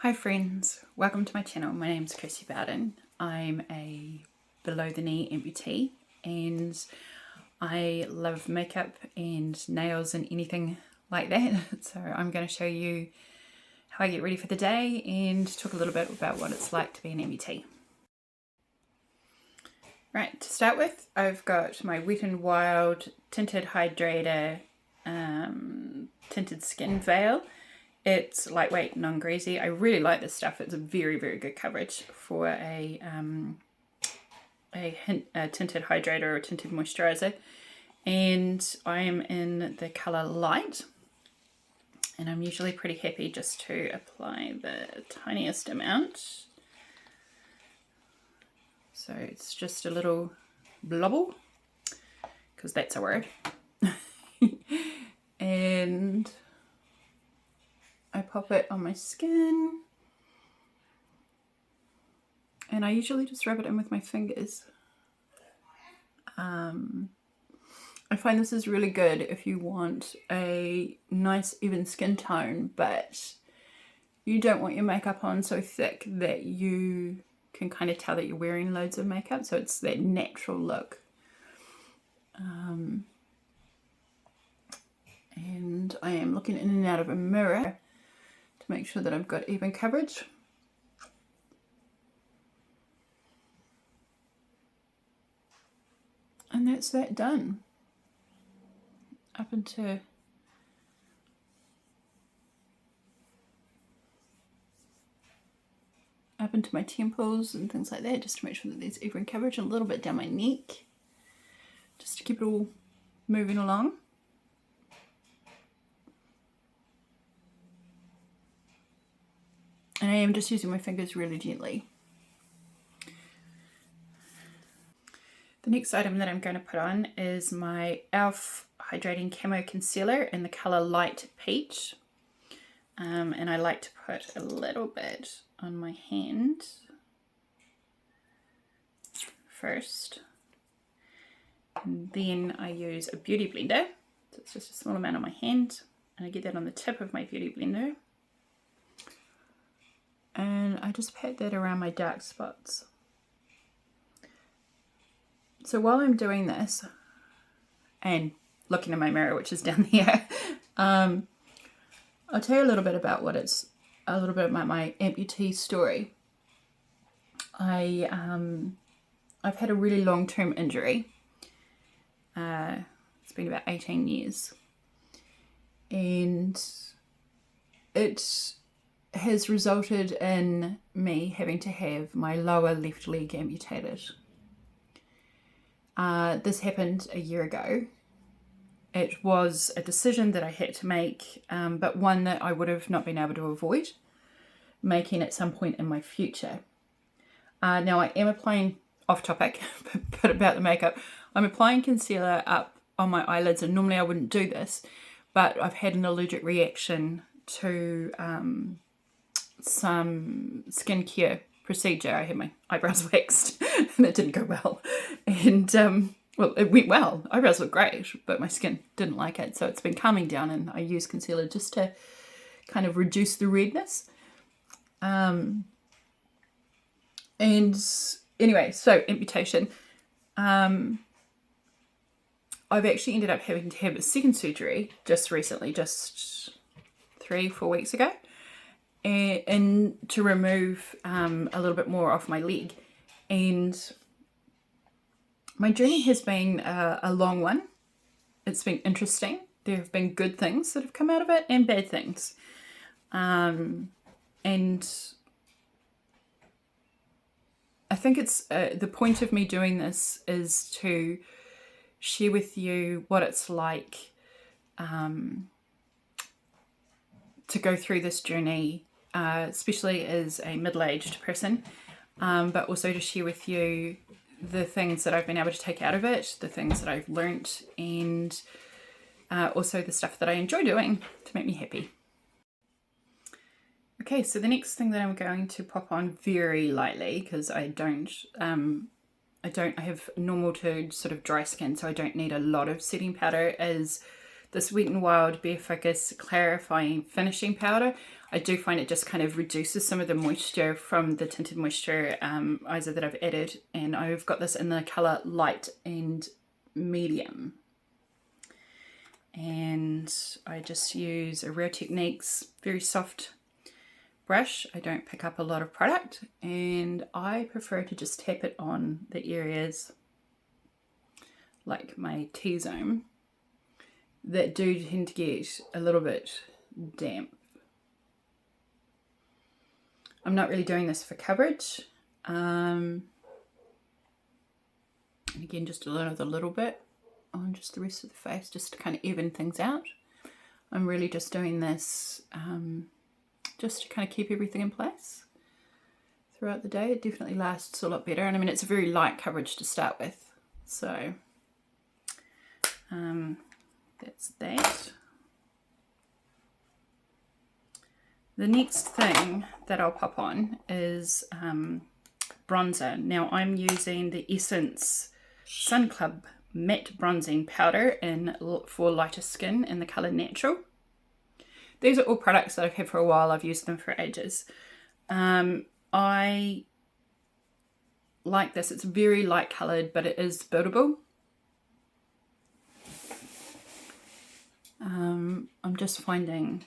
Hi friends, welcome to my channel. My name's Kirsty Bowden. I'm a below the knee amputee and I love makeup and nails and anything like that. So I'm going to show you how I get ready for the day and talk a little bit about what it's like to be an amputee. Right, to start with, I've got my Wet n Wild tinted hydrator tinted skin veil. It's lightweight, non-greasy. I really like this stuff. It's a very, very good coverage for a tinted hydrator or tinted moisturizer. And I am in the colour light. And I'm usually pretty happy just to apply the tiniest amount. So it's just a little blobble, because that's a word. And I pop it on my skin, and I usually just rub it in with my fingers. I find this is really good if you want a nice even skin tone, but you don't want your makeup on so thick that you can kind of tell that you're wearing loads of makeup, so it's that natural look. And I am looking in and out of a mirror to make sure that I've got even coverage. And that's that done. Up into my temples and things like that, just to make sure that there's even coverage, and a little bit down my neck, just to keep it all moving along. And I am just using my fingers really gently. The next item that I'm going to put on is my E.L.F. Hydrating Camo Concealer in the colour Light Peach. And I like to put a little bit on my hand first. And then I use a beauty blender. So it's just a small amount on my hand. And I get that on the tip of my beauty blender. And I just pat that around my dark spots. So while I'm doing this and looking in my mirror, which is down there, I'll tell you a little bit about my amputee story. I've had a really long-term injury. It's been about 18 years. And it has resulted in me having to have my lower left leg amputated. This happened a year ago. It was a decision that I had to make, but one that I would have not been able to avoid making at some point in my future. Now I am applying, off topic, but about the makeup, I'm applying concealer up on my eyelids, and normally I wouldn't do this, but I've had an allergic reaction to some skincare procedure. I had my eyebrows waxed and it didn't go well. And well, it went well. Eyebrows look great, but my skin didn't like it. So it's been calming down, and I use concealer just to kind of reduce the redness. And anyway, so amputation. I've actually ended up having to have a second surgery just recently, just 3-4 weeks ago. And to remove a little bit more off my leg. And my journey has been a long one. It's been interesting. There have been good things that have come out of it and bad things. And I think it's the point of me doing this is to share with you what it's like to go through this journey, especially as a middle-aged person, but also to share with you the things that I've been able to take out of it, the things that I've learnt, and also the stuff that I enjoy doing to make me happy. Okay, so the next thing that I'm going to pop on very lightly, because I have normal to sort of dry skin, so I don't need a lot of setting powder, is this Wet n Wild Bare Focus Clarifying Finishing Powder. I do find it just kind of reduces some of the moisture from the Tinted Moisturizer that I've added, and I've got this in the colour Light and Medium. And I just use a Real Techniques very soft brush. I don't pick up a lot of product, and I prefer to just tap it on the areas like my T-zone that do tend to get a little bit damp. I'm not really doing this for coverage. And again, just a little bit on just the rest of the face, just to kind of even things out. I'm really just doing this just to kind of keep everything in place throughout the day. It definitely lasts a lot better. And I mean, it's a very light coverage to start with. So that's that. The next thing that I'll pop on is bronzer. Now I'm using the Essence Sun Club Matte Bronzing Powder for lighter skin in the colour Natural. These are all products that I've had for a while. I've used them for ages. I like this. It's very light coloured, but it is buildable. I'm just finding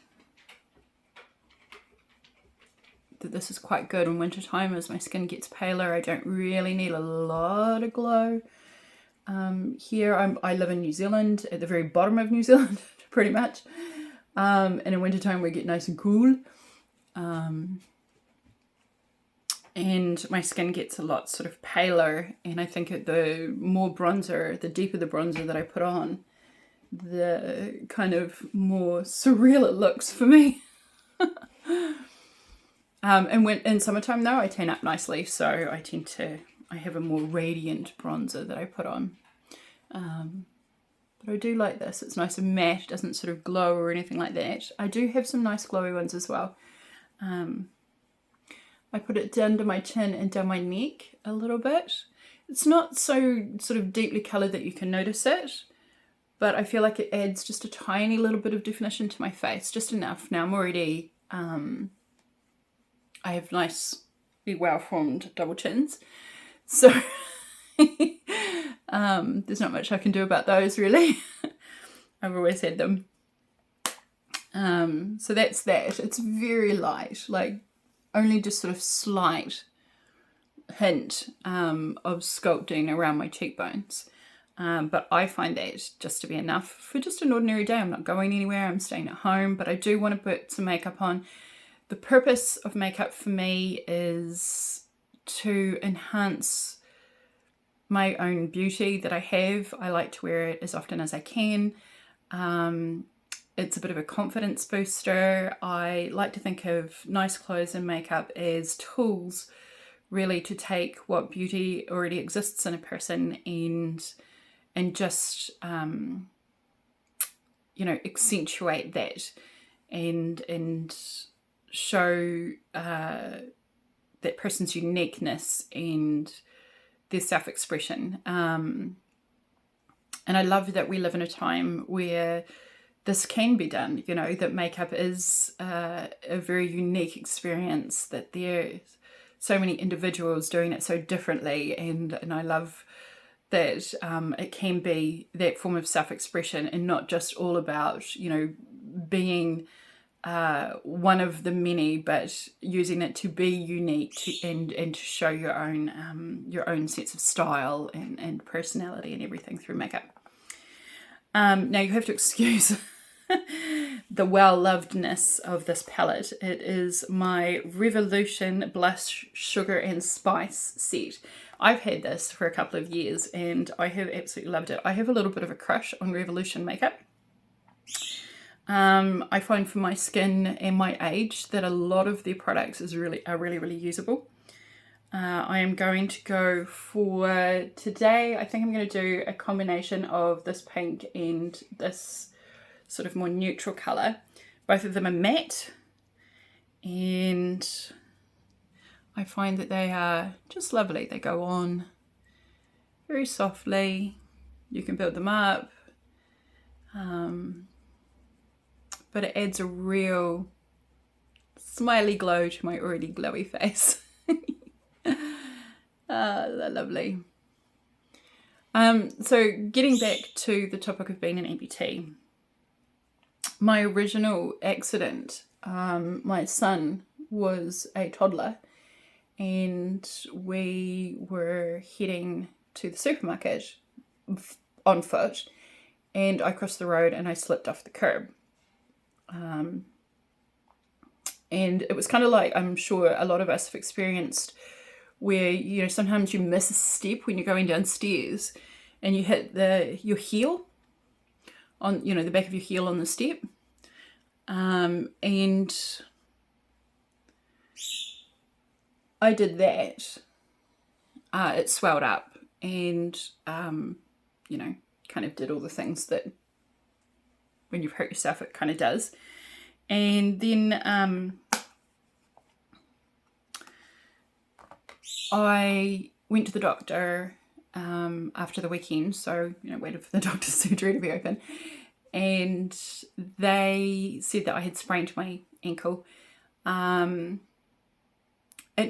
that this is quite good in winter time as my skin gets paler. I don't really need a lot of glow. Here I live in New Zealand, at the very bottom of New Zealand, pretty much. And in winter time we get nice and cool. And my skin gets a lot sort of paler, and I think the more bronzer, the deeper the bronzer that I put on, the kind of more surreal it looks for me. And when in summertime though, I tan up nicely, so I have a more radiant bronzer that I put on. But I do like this. It's nice and matte, it doesn't sort of glow or anything like that. I do have some nice glowy ones as well. I put it down to my chin and down my neck a little bit. It's not so sort of deeply coloured that you can notice it, but I feel like it adds just a tiny little bit of definition to my face, just enough. Now I'm already, I have nice, well-formed double chins, so there's not much I can do about those really. I've always had them. So that's that. It's very light, like only just sort of slight hint of sculpting around my cheekbones. But I find that just to be enough for just an ordinary day. I'm not going anywhere, I'm staying at home, but I do want to put some makeup on. The purpose of makeup for me is to enhance my own beauty that I have. I like to wear it as often as I can. It's a bit of a confidence booster. I like to think of nice clothes and makeup as tools really to take what beauty already exists in a person and just you know, accentuate that and show that person's uniqueness and their self-expression. And I love that we live in a time where this can be done, you know, that makeup is a very unique experience, that there's so many individuals doing it so differently, and I love that it can be that form of self-expression and not just all about, you know, being one of the many, but using it to be unique and to show your own sense of style and personality and everything through makeup. Now you have to excuse the well-lovedness of this palette. It is my Revolution Blush Sugar and Spice set. I've had this for a couple of years and I have absolutely loved it. I have a little bit of a crush on Revolution makeup. I find for my skin and my age that a lot of their products are really usable. I am going to go for today, I think I'm going to do a combination of this pink and this sort of more neutral colour. Both of them are matte, and I find that they are just lovely. They go on very softly. You can build them up. but it adds a real smiley glow to my already glowy face. They're lovely. So getting back to the topic of being an amputee, my original accident, my son was a toddler and we were heading to the supermarket on foot, and I crossed the road and I slipped off the curb. And it was kind of like, I'm sure a lot of us have experienced, where, you know, sometimes you miss a step when you're going downstairs and you hit your heel on, you know, the back of your heel on the step. And I did that. It swelled up and, you know, kind of did all the things that when you've hurt yourself, it kind of does. And then I went to the doctor after the weekend, so, you know, waited for the doctor's surgery to be open, and they said that I had sprained my ankle. At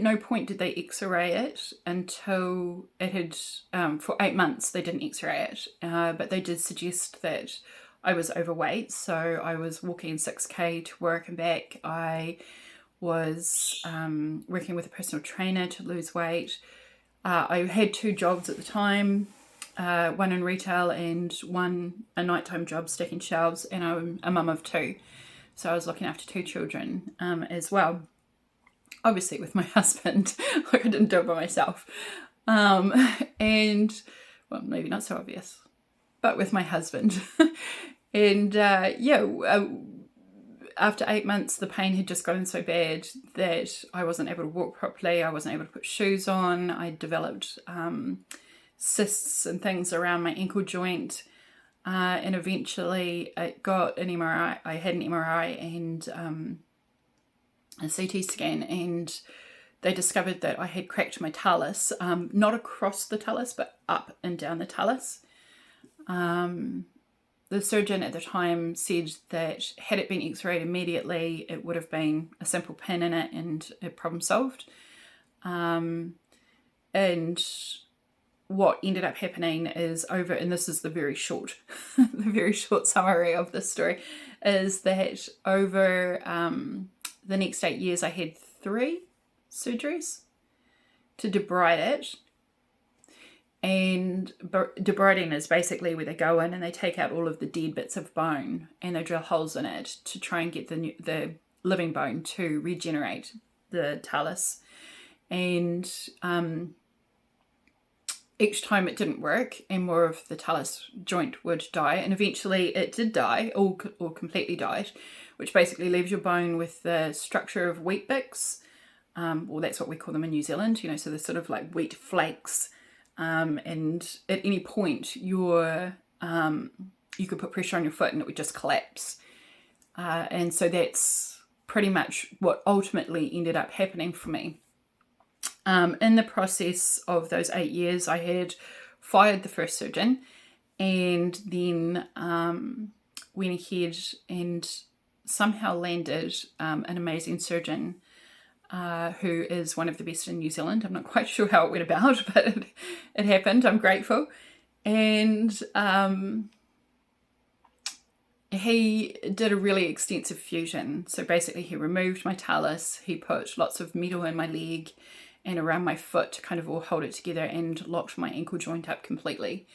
no point did they x-ray it until it had, for 8 months they didn't x-ray it, but they did suggest that I was overweight, so I was walking 6k to work and back. I was working with a personal trainer to lose weight. I had 2 jobs at the time, one in retail and one a nighttime job stacking shelves, and I'm a mum of 2. So I was looking after 2 children as well. Obviously with my husband, like I didn't do it by myself. And, well, maybe not so obvious, but with my husband. And after 8 months, the pain had just gotten so bad that I wasn't able to walk properly. I wasn't able to put shoes on. I developed cysts and things around my ankle joint. And eventually it got an MRI. I had an MRI and a CT scan, and they discovered that I had cracked my talus, not across the talus, but up and down the talus. The surgeon at the time said that had it been x-rayed immediately, it would have been a simple pin in it and a problem solved. And what ended up happening is and this is the very short, the very short summary of this story, is that over the next 8 years, I had 3 surgeries to debride it. And debriding is basically where they go in and they take out all of the dead bits of bone and they drill holes in it to try and get the living bone to regenerate the talus. And each time it didn't work and more of the talus joint would die, and eventually it did die, or completely died, which basically leaves your bone with the structure of wheat bix. Well, that's what we call them in New Zealand, you know, so they're sort of like wheat flakes. And at any point you could put pressure on your foot and it would just collapse. And so that's pretty much what ultimately ended up happening for me. In the process of those 8 years, I had fired the first surgeon and then went ahead and somehow landed an amazing surgeon who is one of the best in New Zealand. I'm not quite sure how it went about, but it happened. I'm grateful. And he did a really extensive fusion. So basically he removed my talus, he put lots of metal in my leg and around my foot to kind of all hold it together and locked my ankle joint up completely.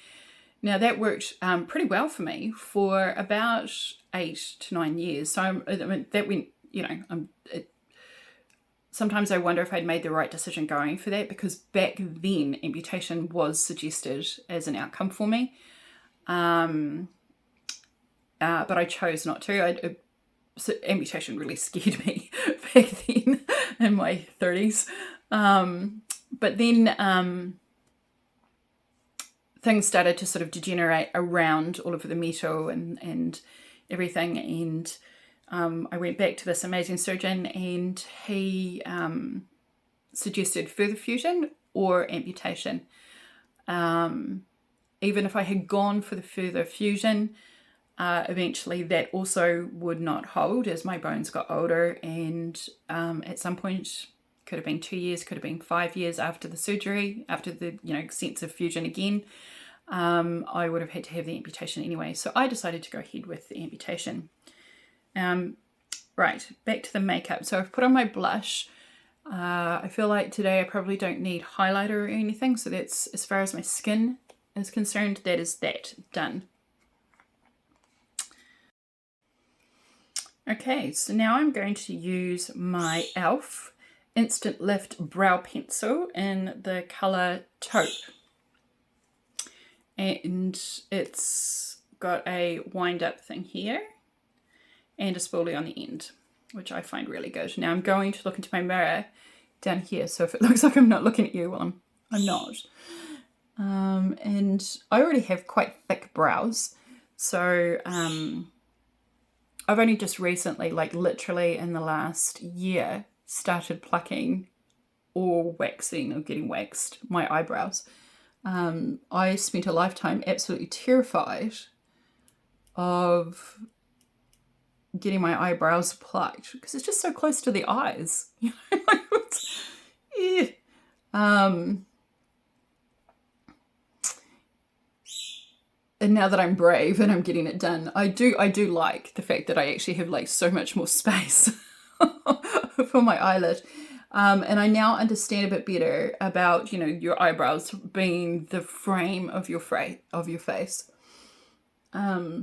Now that worked pretty well for me for about 8 to 9 years. So that went, you know, sometimes I wonder if I'd made the right decision going for that, because back then amputation was suggested as an outcome for me. But I chose not to. So amputation really scared me back then in my 30s. But then things started to sort of degenerate around all of the metal and everything. And I went back to this amazing surgeon and he suggested further fusion or amputation. Even if I had gone for the further fusion, eventually that also would not hold as my bones got older, and at some point, could have been 2 years, could have been 5 years after the surgery, after the sense of fusion again, I would have had to have the amputation anyway. So I decided to go ahead with the amputation. Right, back to the makeup. So I've put on my blush. I feel like today I probably don't need highlighter or anything, so that's, as far as my skin is concerned, that is that done. Okay, so now I'm going to use my E.L.F. Instant Lift Brow Pencil in the colour Taupe. And it's got a wind up thing here and a spoolie on the end, which I find really good. Now I'm going to look into my mirror down here, so if it looks like I'm not looking at you, well, I'm not. And I already have quite thick brows, so I've only just recently, like literally in the last year, started plucking or waxing or getting waxed my eyebrows. I spent a lifetime absolutely terrified of getting my eyebrows plucked because it's just so close to the eyes. Yeah. And now that I'm brave and I'm getting it done, I do like the fact that I actually have like so much more space for my eyelid. And I now understand a bit better about, your eyebrows being the frame of your face. I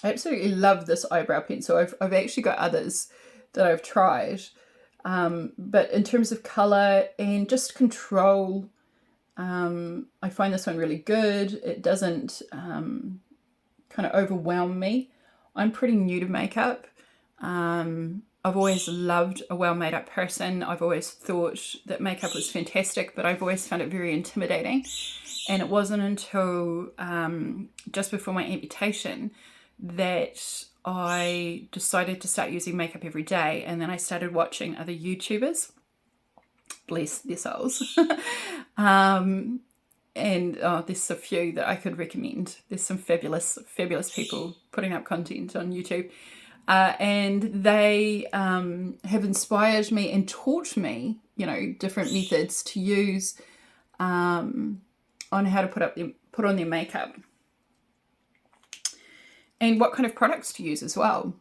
absolutely love this eyebrow pencil. I've actually got others that I've tried. But in terms of color and just control, I find this one really good. It doesn't kind of overwhelm me. I'm pretty new to makeup. I've always loved a well made up person. I've always thought that makeup was fantastic, but I've always found it very intimidating. And it wasn't until just before my amputation that I decided to start using makeup every day. And then I started watching other YouTubers, bless their souls. And there's a few that I could recommend. There's some fabulous people putting up content on YouTube. And they have inspired me and taught me, different methods to use on how to put on their makeup. And what kind of products to use as well.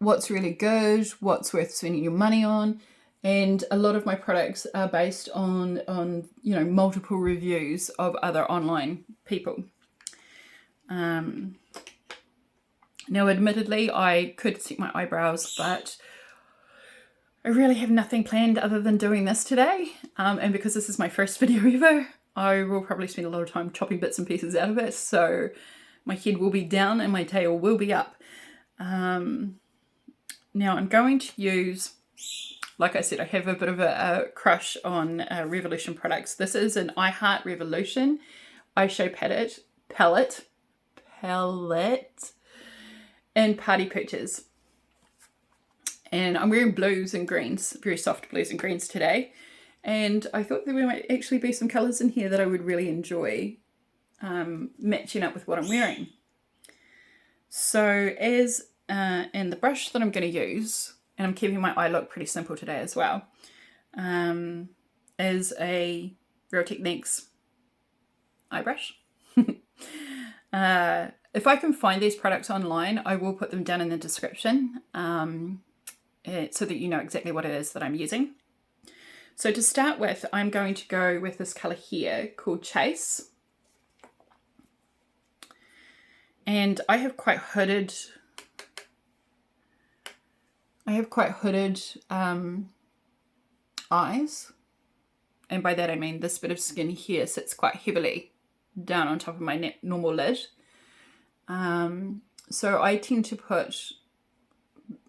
What's really good, what's worth spending your money on. And a lot of my products are based on multiple reviews of other online people. Now, admittedly, I could set my eyebrows, but I really have nothing planned other than doing this today. And because this is my first video ever, I will probably spend a lot of time chopping bits and pieces out of it. So my head will be down and my tail will be up. Now I'm going to use, like I said, I have a bit of a crush on Revolution products. This is an I Heart Revolution eyeshadow palette and Party Pooches. And I'm wearing blues and greens, very soft blues and greens today. And I thought there might actually be some colours in here that I would really enjoy matching up with what I'm wearing. So and the brush that I'm going to use, and I'm keeping my eye look pretty simple today as well, is a Real Techniques eye brush. If I can find these products online, I will put them down in the description so that you know exactly what it is that I'm using. So to start with, I'm going to go with this colour here called Chase. And I have quite hooded eyes. And by that I mean this bit of skin here sits quite heavily down on top of my normal lid. So I tend to put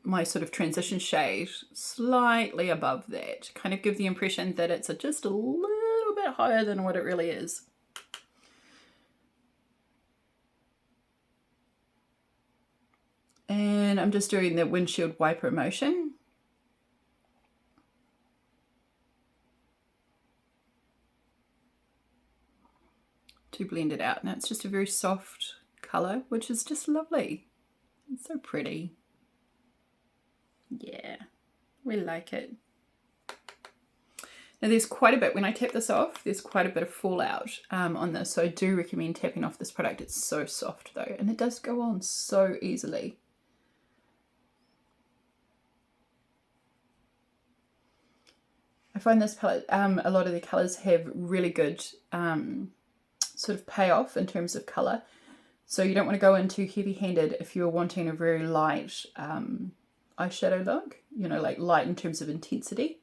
my sort of transition shade slightly above that, kind of give the impression that it's just a little bit higher than what it really is. And I'm just doing the windshield wiper motion. to blend it out. Now it's just a very soft colour, which is just lovely. It's so pretty. Yeah, we like it. Now there's quite a bit, when I tap this off, there's quite a bit of fallout on this, so I do recommend tapping off this product. It's so soft though, and it does go on so easily. I find this palette, a lot of the colours have really good sort of payoff in terms of colour. So you don't want to go in too heavy-handed if you're wanting a very light eyeshadow look, you know, like light in terms of intensity.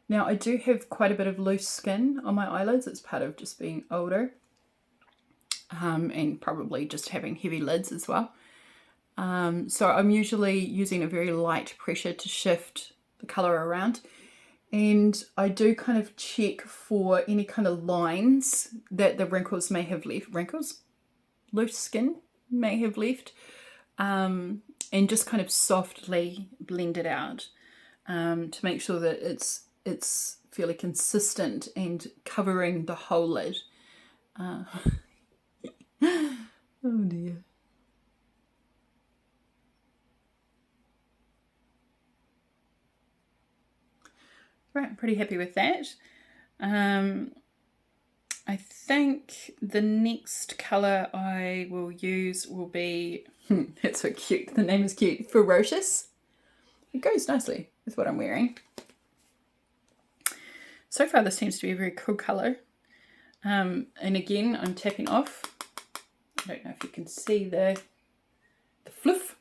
Now I do have quite a bit of loose skin on my eyelids. It's part of just being older and probably just having heavy lids as well. So I'm usually using a very light pressure to shift the colour around. And I do kind of check for any kind of lines that the wrinkles may have left. Wrinkles? Loose skin may have left. And just kind of softly blend it out to make sure that it's fairly consistent and covering the whole lid. Oh dear. Right, I'm pretty happy with that. I think the next colour I will use will be, it's so cute, the name is cute, Ferocious. It goes nicely with what I'm wearing. So far this seems to be a very cool colour. And again, I'm tapping off. I don't know if you can see the fluff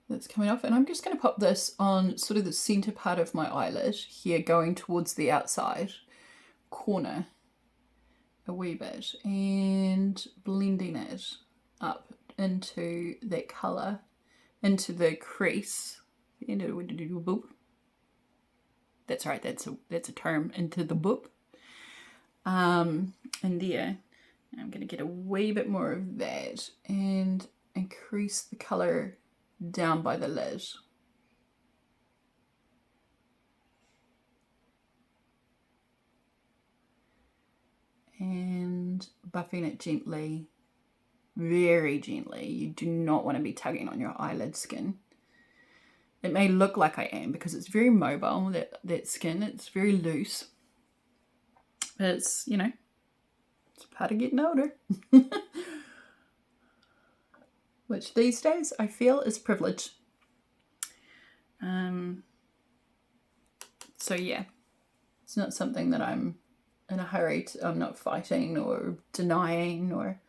that's coming off, and I'm just going to pop this on sort of the center part of my eyelid here, going towards the outside corner a wee bit and blending it up into that colour, into the crease. That's right, that's a term, into the boop. And there, I'm going to get a wee bit more of that and increase the colour down by the lid. And buffing it gently, very gently. You do not want to be tugging on your eyelid skin. It may look like I am because it's very mobile, that skin, it's very loose. But it's, you know, it's part of getting older. Which these days I feel is privilege. So yeah, it's not something that I'm in a hurry to, I'm not fighting or denying or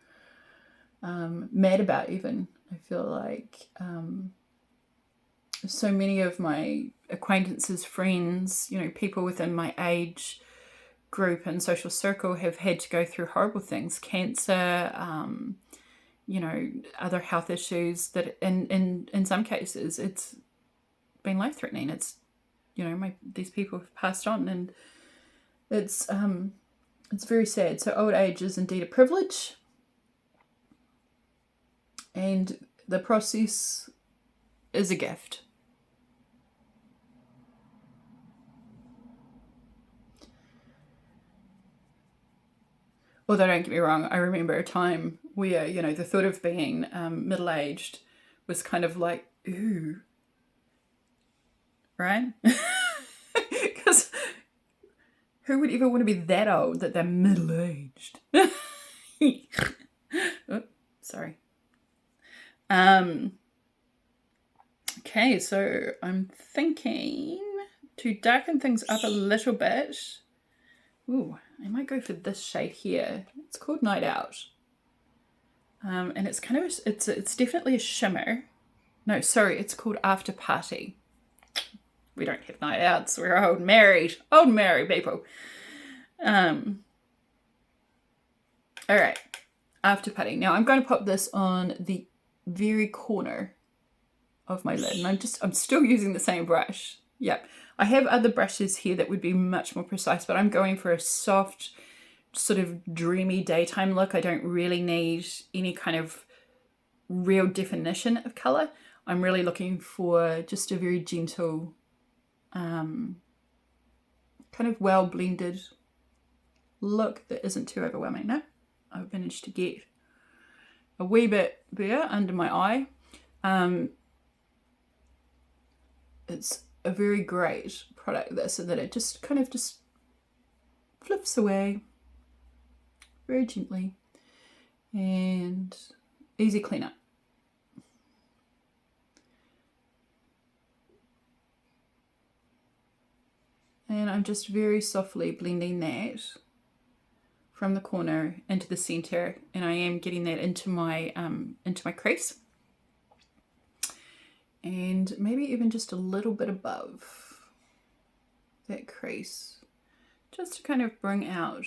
mad about even. I feel like so many of my acquaintances, friends, you know, people within my age group and social circle have had to go through horrible things, cancer, you know, other health issues that in some cases it's been life-threatening. It's, you know, these people have passed on, and it's very sad. So old age is indeed a privilege, and the process is a gift. Although, don't get me wrong, I remember a time where, you know, the thought of being middle-aged was kind of like, ooh, right? Because who would ever want to be that old that they're middle-aged? Oh, sorry. Okay, so I'm thinking to darken things up a little bit. Ooh, I might go for this shade here. It's called Night Out. And it's kind of, it's definitely a shimmer. No, sorry, it's called After Party. We don't have night outs. We're old married people. All right, After Party. Now I'm going to pop this on the very corner of my lid, and I'm still using the same brush. Yep. I have other brushes here that would be much more precise, but I'm going for a soft, sort of dreamy daytime look. I don't really need any kind of real definition of colour. I'm really looking for just a very gentle, kind of well blended look that isn't too overwhelming. No, I've managed to get a wee bit there under my eye. It's a very great product, this, so that it just kind of just flips away very gently and easy cleanup. And I'm just very softly blending that from the corner into the center, and I am getting that into my crease, and maybe even just a little bit above that crease, just to kind of bring out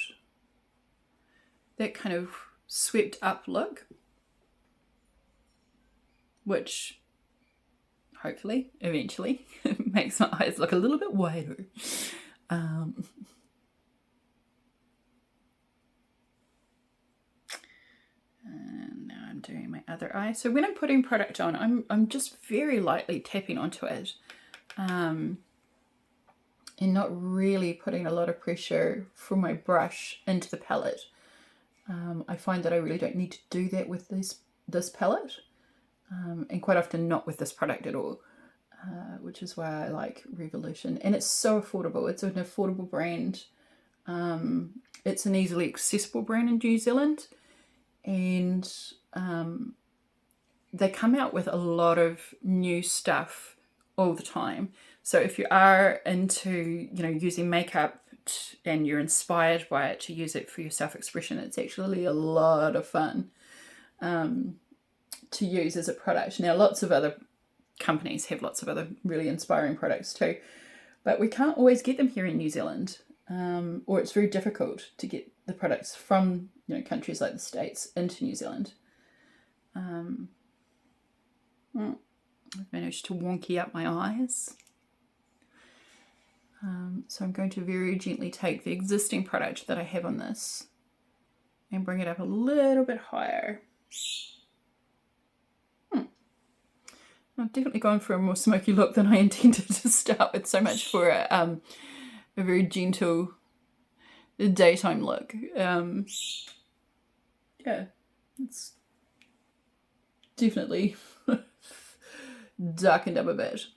that kind of swept up look, which hopefully eventually makes my eyes look a little bit wider. And now I'm doing my other eye. So when I'm putting product on, I'm just very lightly tapping onto it, and not really putting a lot of pressure from my brush into the palette. I find that I really don't need to do that with this palette, and quite often not with this product at all, which is why I like Revolution. And it's so affordable. It's an affordable brand. It's an easily accessible brand in New Zealand, and they come out with a lot of new stuff all the time. So if you are into, using makeup and you're inspired by it to use it for your self-expression, it's actually a lot of fun to use as a product. Now, lots of other companies have lots of other really inspiring products too, but we can't always get them here in New Zealand, or it's very difficult to get the products from countries like the States into New Zealand. I've managed to wonky up my eyes. So I'm going to very gently take the existing product that I have on this and bring it up a little bit higher. I've definitely gone for a more smoky look than I intended to start with. So much for a very gentle daytime look. Yeah, it's definitely darkened up a bit.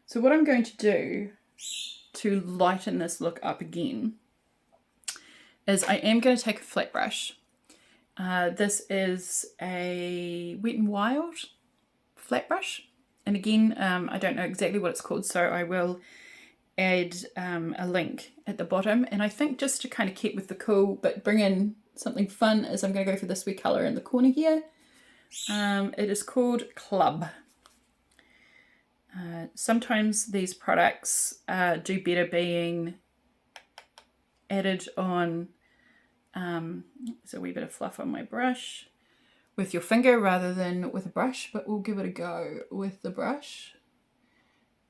So what I'm going to do to lighten this look up again is I am going to take a flat brush. This is a Wet n Wild flat brush, and again, I don't know exactly what it's called, so I will add a link at the bottom. And I think just to kind of keep with the cool but bring in something fun is I'm going to go for this wee colour in the corner here. It is called Club. Sometimes these products do better being added on, there's a wee bit of fluff on my brush, with your finger rather than with a brush, but we'll give it a go with the brush.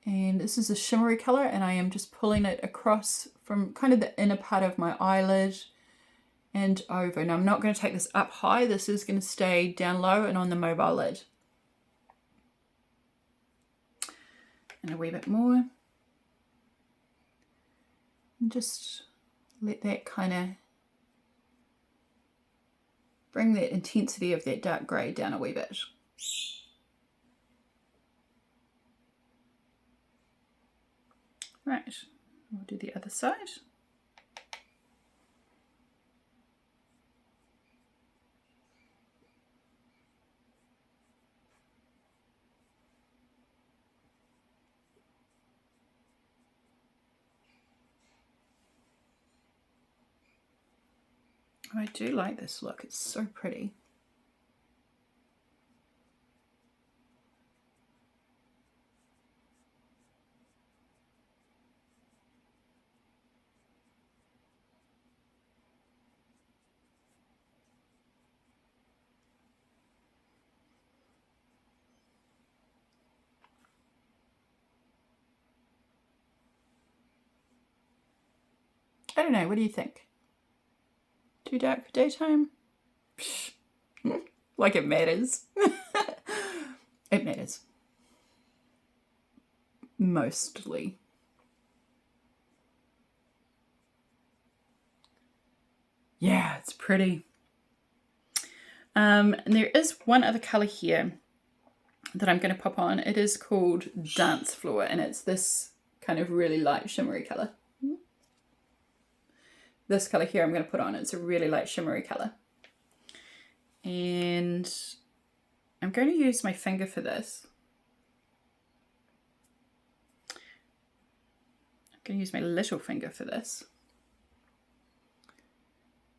And this is a shimmery colour, and I am just pulling it across from kind of the inner part of my eyelid and over. Now I'm not going to take this up high, this is going to stay down low and on the mobile lid. And a wee bit more. And just let that kind of bring that intensity of that dark grey down a wee bit. Right, we'll do the other side. I do like this look, it's so pretty. I don't know, what do you think? Too dark for daytime? Like it matters. It matters. Mostly. Yeah, it's pretty. And there is one other colour here that I'm going to pop on. It is called Dance Floor, and it's this kind of really light shimmery colour. This colour here I'm going to put on. It's a really light shimmery colour. And I'm going to use my finger for this. I'm going to use my little finger for this.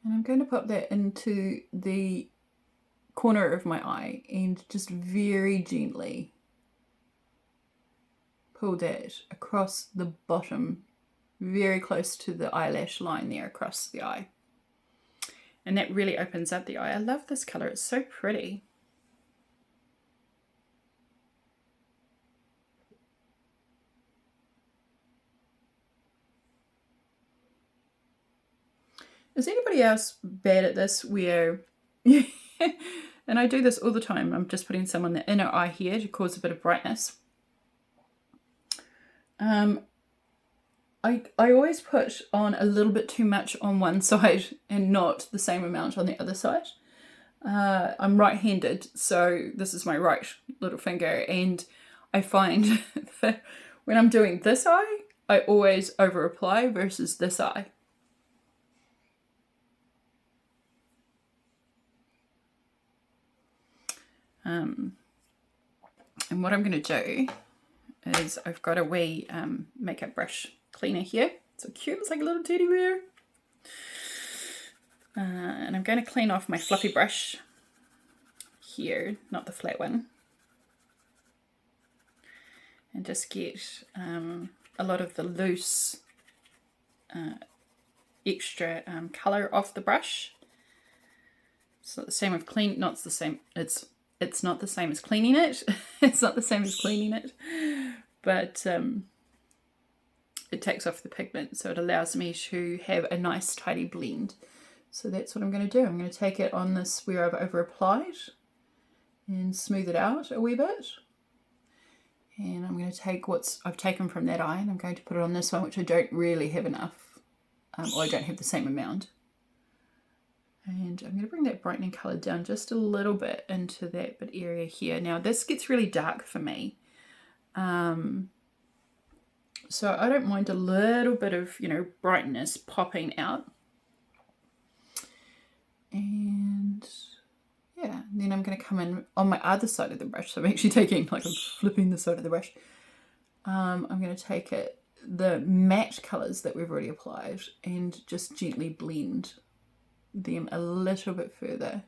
And I'm going to pop that into the corner of my eye and just very gently pull that across the bottom, very close to the eyelash line there across the eye. And that really opens up the eye. I love this colour, it's so pretty. Is anybody else bad at this where, and I do this all the time, I'm just putting some on the inner eye here to cause a bit of brightness. I always put on a little bit too much on one side and not the same amount on the other side. I'm right-handed, so this is my right little finger, and I find that when I'm doing this eye, I always over-apply versus this eye. And what I'm going to do is I've got a wee makeup brush cleaner here. So cute, it's like a little teddy bear. And I'm going to clean off my fluffy brush here, not the flat one. And just get a lot of the loose extra colour off the brush. It's not the same with clean, not the same, it's not the same as cleaning it. It's not the same as cleaning it, but it takes off the pigment, so it allows me to have a nice tidy blend. So that's what I'm going to do. I'm going to take it on this where I've over applied and smooth it out a wee bit. And I'm going to take what I've taken from that eye and I'm going to put it on this one, which I don't really have enough, or I don't have the same amount. And I'm going to bring that brightening colour down just a little bit into that bit area here. Now this gets really dark for me. So I don't mind a little bit of, you know, brightness popping out. And yeah, and then I'm going to come in on my other side of the brush. So I'm actually taking, like I'm flipping the side of the brush. I'm going to take the matte colours that we've already applied and just gently blend them a little bit further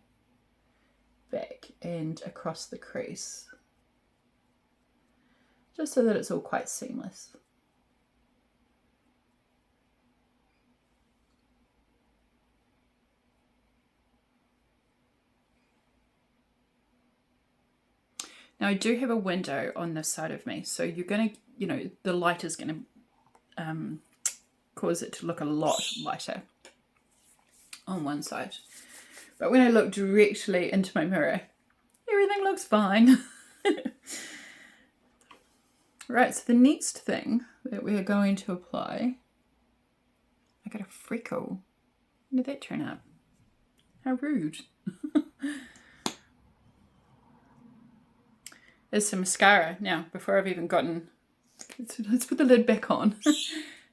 back and across the crease, just so that it's all quite seamless. Now I do have a window on this side of me, so you're going to, you know, the light is going to cause it to look a lot lighter on one side. But when I look directly into my mirror, everything looks fine. Right, so the next thing that we are going to apply, I got a freckle. When did that turn up? How rude. Is some mascara. Now, before I've even gotten, let's put the lid back on.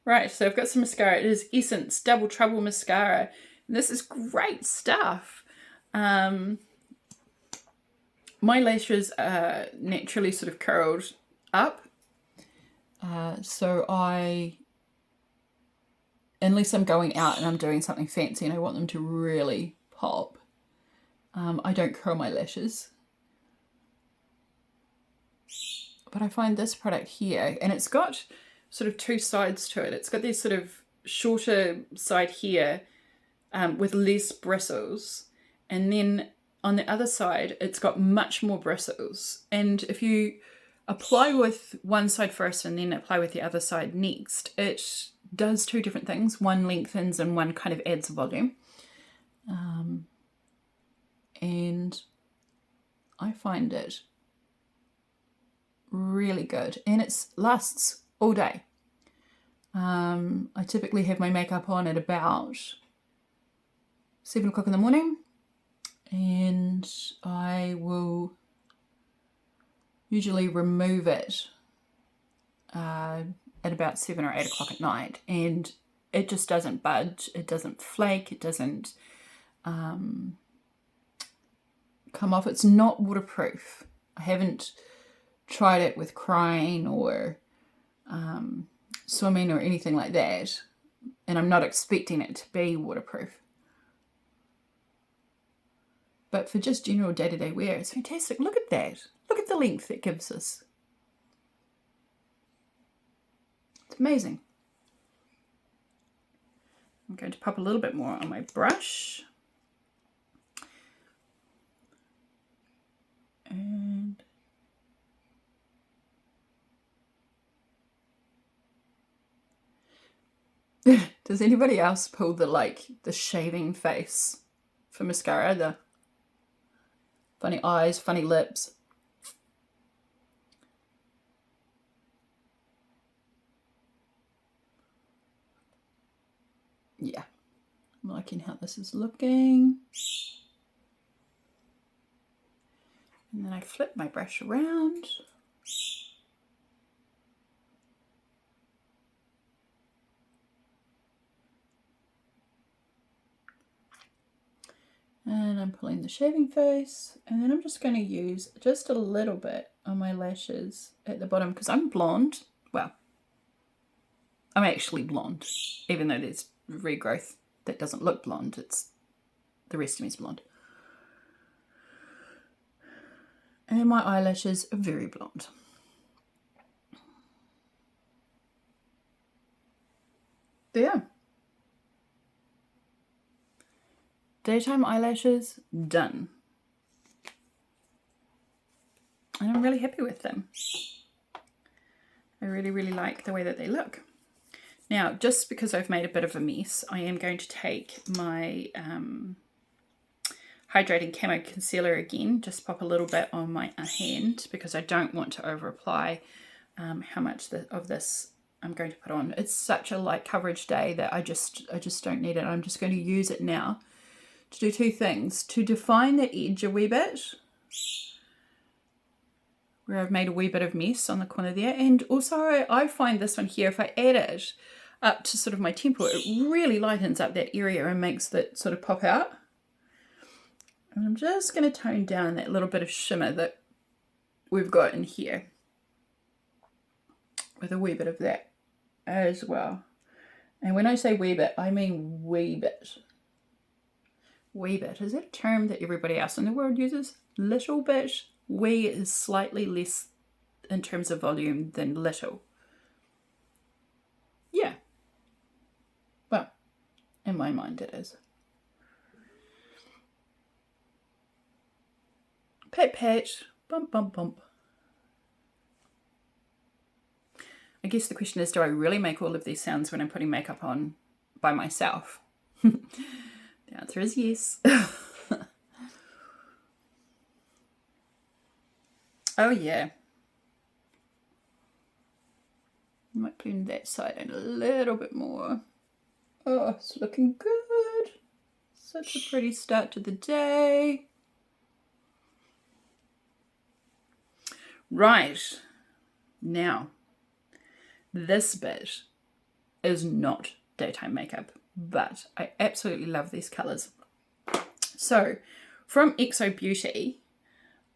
Right, so I've got some mascara. It is Essence Double Trouble Mascara. This is great stuff. My lashes are naturally sort of curled up. So unless I'm going out and I'm doing something fancy and I want them to really pop, I don't curl my lashes. But I find this product here, and it's got sort of two sides to it. It's got this sort of shorter side here, with less bristles, and then on the other side it's got much more bristles. And if you apply with one side first and then apply with the other side next, it does two different things. One lengthens and one kind of adds volume. And I find it really good, and it lasts all day. I typically have my makeup on at about 7 o'clock in the morning, and I will usually remove it at about 7 or 8 o'clock at night, and it just doesn't budge, it doesn't flake, it doesn't come off. It's not waterproof. I haven't tried it with crying or swimming or anything like that, and I'm not expecting it to be waterproof. But for just general day-to-day wear, it's fantastic. Look at that. Look at the length it gives us. It's amazing. I'm going to pop a little bit more on my brush. And does anybody else pull the shaving face for mascara? The funny eyes, funny lips. Yeah, I'm liking how this is looking. And then I flip my brush around. And I'm pulling the shaving face, and then I'm just going to use just a little bit on my lashes at the bottom because I'm blonde. Well, I'm actually blonde, even though there's regrowth that doesn't look blonde. It's the rest of me is blonde. And my eyelashes are very blonde. There. Daytime eyelashes done. And I'm really happy with them. I really, really like the way that they look. Now, just because I've made a bit of a mess, I am going to take my hydrating camo concealer again, just pop a little bit on my hand because I don't want to over apply how much of this I'm going to put on. It's such a light coverage day that I just don't need it. I'm just going to use it now to do two things: to define the edge a wee bit, where I've made a wee bit of mess on the corner there, and also I find this one here, if I add it up to sort of my temple, it really lightens up that area and makes that sort of pop out. And I'm just going to tone down that little bit of shimmer that we've got in here with a wee bit of that as well. And when I say wee bit, I mean wee bit. Wee bit, is that a term that everybody else in the world uses? Little bit. Wee is slightly less in terms of volume than little. Yeah. Well, in my mind it is. Pat, pat, bump, bump, bump. I guess the question is, do I really make all of these sounds when I'm putting makeup on by myself? The answer is yes. Oh yeah. I might blend that side in a little bit more. Oh, it's looking good. Such a pretty start to the day. Right. Now, this bit is not daytime makeup, but I absolutely love these colours. So, from XO Beauty,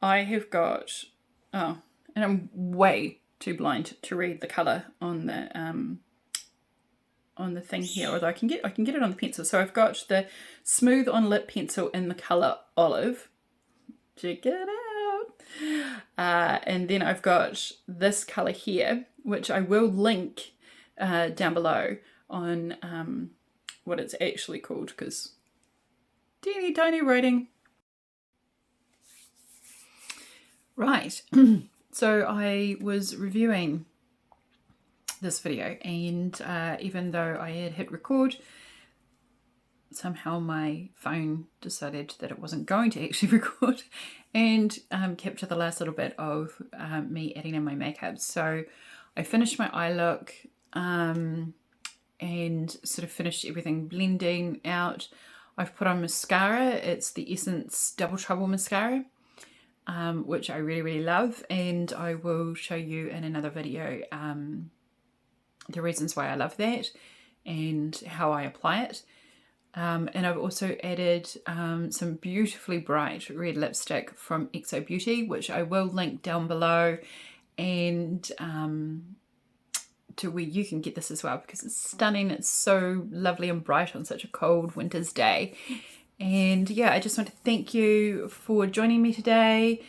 I have got, and I'm way too blind to read the colour on the thing here, although I can get it on the pencil. So I've got the Smooth on Lip pencil in the colour Olive. Check it out. And then I've got this colour here, which I will link down below on what it's actually called, because teeny tiny writing. Right, so I was reviewing this video, and even though I had hit record, somehow my phone decided that it wasn't going to actually record, and kept to the last little bit of me adding in my makeup. So I finished my eye look and sort of finished everything blending out. I've put on mascara. It's the Essence Double Trouble mascara, which I really, really love, and I will show you in another video the reasons why I love that and how I apply it. And I've also added some beautifully bright red lipstick from XO Beauty, which I will link down below, and to where you can get this as well, because it's stunning. It's so lovely and bright on such a cold winter's day. And yeah, I just want to thank you for joining me today.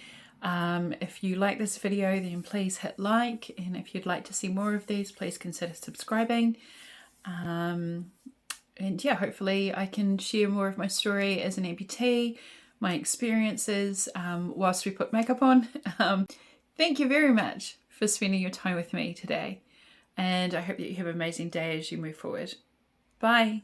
If you like this video, then please hit like, and if you'd like to see more of these, please consider subscribing. And yeah, hopefully I can share more of my story as an amputee, my experiences whilst we put makeup on. Thank you very much for spending your time with me today, and I hope that you have an amazing day as you move forward. Bye.